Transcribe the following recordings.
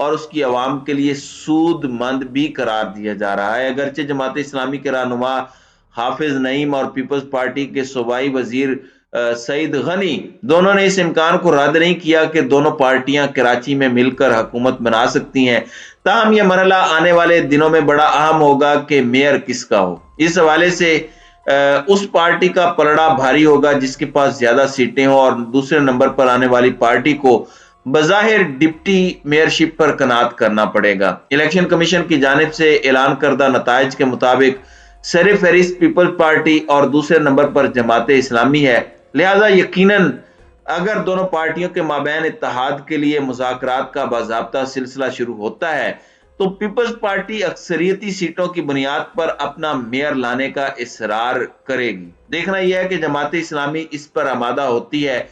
اور اس کی عوام کے لیے سود مند بھی قرار دیا جا رہا ہے۔ اگرچہ جماعت اسلامی کے رہنما حافظ نعیم اور پیپلز پارٹی کے صوبائی وزیر سعید غنی دونوں نے اس امکان کو رد نہیں کیا کہ دونوں پارٹیاں کراچی میں مل کر حکومت بنا سکتی ہیں، تاہم یہ مرحلہ آنے والے دنوں میں بڑا اہم ہوگا کہ میئر کس کا ہو۔ اس حوالے سے اس پارٹی کا پلڑا بھاری ہوگا جس کے پاس زیادہ سیٹیں ہوں، اور دوسرے نمبر پر آنے والی پارٹی کو بظاہر ڈپٹی میئرشپ پر قناعت کرنا پڑے گا۔ الیکشن کمیشن کی جانب سے اعلان کردہ نتائج کے مطابق سر فہرست پیپلز پارٹی اور دوسرے نمبر پر جماعت اسلامی ہے، لہذا یقیناً اگر دونوں پارٹیوں کے مابین اتحاد کے لیے مذاکرات کا باضابطہ سلسلہ شروع ہوتا ہے تو پیپلز پارٹی اکثریتی سیٹوں کی بنیاد پر اپنا میئر لانے کا اصرار کرے گی۔ دیکھنا یہ ہے کہ جماعت اسلامی اس پر آمادہ ہوتی ہے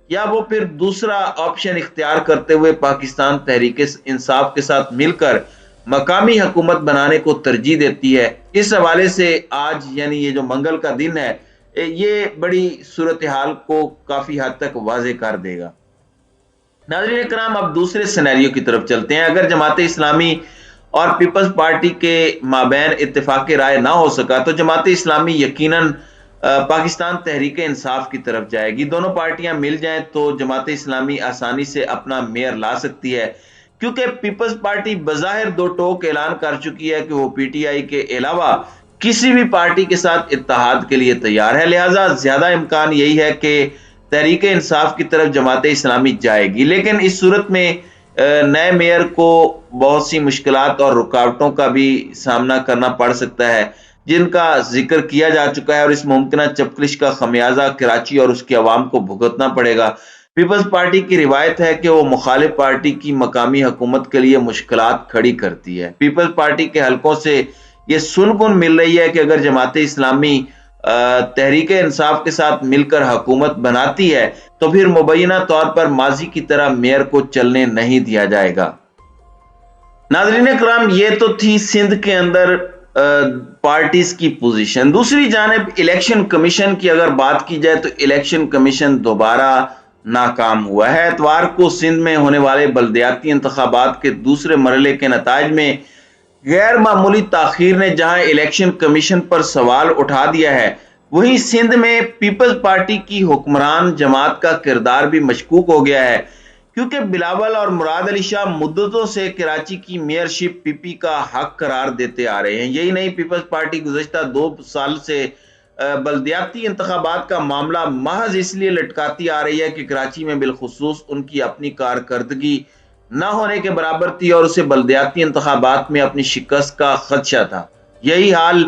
یا وہ پھر دوسرا آپشن اختیار کرتے ہوئے پاکستان تحریک انصاف کے ساتھ مل کر مقامی حکومت بنانے کو ترجیح دیتی ہے۔ اس حوالے سے آج یعنی یہ جو منگل کا دن ہے یہ بڑی صورتحال کو کافی حد تک واضح کر دے گا۔ ناظرین کرام، اب دوسرے سینیریو کی طرف چلتے ہیں۔ اگر جماعت اسلامی اور پیپلز پارٹی کے مابین اتفاق رائے نہ ہو سکا تو جماعت اسلامی یقیناً پاکستان تحریک انصاف کی طرف جائے گی۔ دونوں پارٹیاں مل جائیں تو جماعت اسلامی آسانی سے اپنا میئر لا سکتی ہے، کیونکہ پیپلز پارٹی بظاہر دو ٹوک اعلان کر چکی ہے کہ وہ پی ٹی آئی کے علاوہ کسی بھی پارٹی کے ساتھ اتحاد کے لیے تیار ہے، لہٰذا زیادہ امکان یہی ہے کہ تحریک انصاف کی طرف جماعت اسلامی جائے گی۔ لیکن اس صورت میں نئے میئر کو بہت سی مشکلات اور رکاوٹوں کا بھی سامنا کرنا پڑ سکتا ہے جن کا ذکر کیا جا چکا ہے، اور اس ممکنہ چپکلش کا خمیازہ کراچی اور اس کی عوام کو بھگتنا پڑے گا۔ پیپلز پارٹی کی روایت ہے کہ وہ مخالف پارٹی کی مقامی حکومت کے لیے مشکلات کھڑی کرتی ہے۔ پیپلز پارٹی کے حلقوں سے یہ سنگن مل رہی ہے کہ اگر جماعت اسلامی تحریک انصاف کے ساتھ مل کر حکومت بناتی ہے تو پھر مبینہ طور پر ماضی کی طرح میئر کو چلنے نہیں دیا جائے گا۔ ناظرین کرام، یہ تو تھی سندھ کے اندر پارٹیز کی پوزیشن۔ دوسری جانب الیکشن کمیشن کی اگر بات کی جائے تو الیکشن کمیشن دوبارہ ناکام ہوا ہے۔ اتوار کو سندھ میں ہونے والے بلدیاتی انتخابات کے دوسرے مرحلے کے نتائج میں غیر معمولی تاخیر نے جہاں الیکشن کمیشن پر سوال اٹھا دیا ہے، وہیں سندھ میں پیپلز پارٹی کی حکمران جماعت کا کردار بھی مشکوک ہو گیا ہے، کیونکہ بلاول اور مراد علی شاہ مدتوں سے کراچی کی میئرشپ پی پی کا حق قرار دیتے آ رہے ہیں۔ یہی نہیں، پیپلز پارٹی گزشتہ 2 سال سے بلدیاتی انتخابات کا معاملہ محض اس لیے لٹکاتی آ رہی ہے کہ کراچی میں بالخصوص ان کی اپنی کارکردگی نہ ہونے کے برابر تھی اور اسے بلدیاتی انتخابات میں اپنی شکست کا خدشہ تھا۔ یہی حال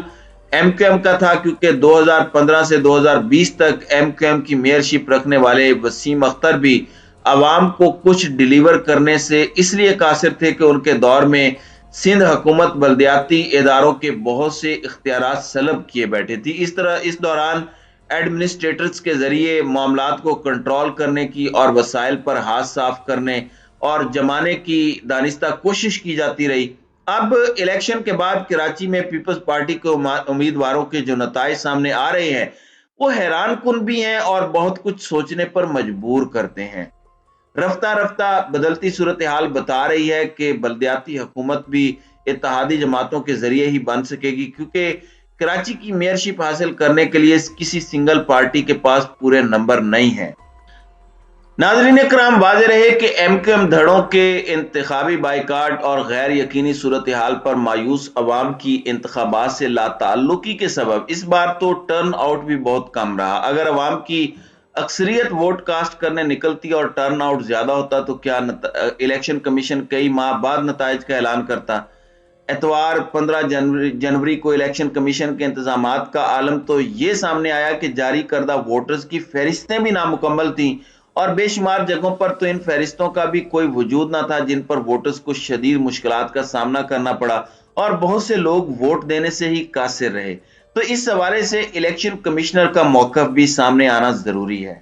ایم کیو ایم کا تھا، کیونکہ 2015 سے 2020 تک ایم کیو ایم کی میئرشپ رکھنے والے وسیم اختر بھی عوام کو کچھ ڈیلیور کرنے سے اس لیے قاصر تھے کہ ان کے دور میں سندھ حکومت بلدیاتی اداروں کے بہت سے اختیارات سلب کیے بیٹھے تھی۔ اس دوران ایڈمنسٹریٹرز کے ذریعے معاملات کو کنٹرول کرنے کی اور وسائل پر ہاتھ صاف کرنے اور جمانے کی دانستہ کوشش کی جاتی رہی۔ اب الیکشن کے بعد کراچی میں پیپلز پارٹی کے امیدواروں کے جو نتائج سامنے آ رہے ہیں وہ حیران کن بھی ہیں اور بہت کچھ سوچنے پر مجبور کرتے ہیں۔ رفتہ رفتہ بدلتی صورتحال بتا رہی ہے کہ بلدیاتی حکومت بھی اتحادی جماعتوں کے ذریعے ہی بن سکے گی، کیونکہ کراچی کی میئرشپ حاصل کرنے کے لیے کسی سنگل پارٹی کے پاس پورے نمبر نہیں ہیں۔ ناظرین کرام، واضح رہے کہ ایم کیو ایم دھڑوں کے انتخابی بائیکاٹ اور غیر یقینی صورتحال پر مایوس عوام کی انتخابات سے لا تعلقی کے سبب اس بار تو ٹرن آؤٹ بھی بہت کم رہا۔ اگر عوام کی اکثریت ووٹ کاسٹ کرنے نکلتی اور ٹرن آؤٹ زیادہ ہوتا تو کیا الیکشن کمیشن کئی ماہ بعد نتائج کا اعلان کرتا؟ اتوار 15 جنوری کو الیکشن کمیشن کے انتظامات کا عالم تو یہ سامنے آیا کہ جاری کردہ ووٹرز کی فہرستیں بھی نامکمل تھیں، اور بے شمار جگہوں پر تو ان فہرستوں کا بھی کوئی وجود نہ تھا، جن پر ووٹرز کو شدید مشکلات کا سامنا کرنا پڑا اور بہت سے لوگ ووٹ دینے سے ہی قاصر رہے۔ تو اس حوالے سے الیکشن کمشنر کا موقف بھی سامنے آنا ضروری ہے۔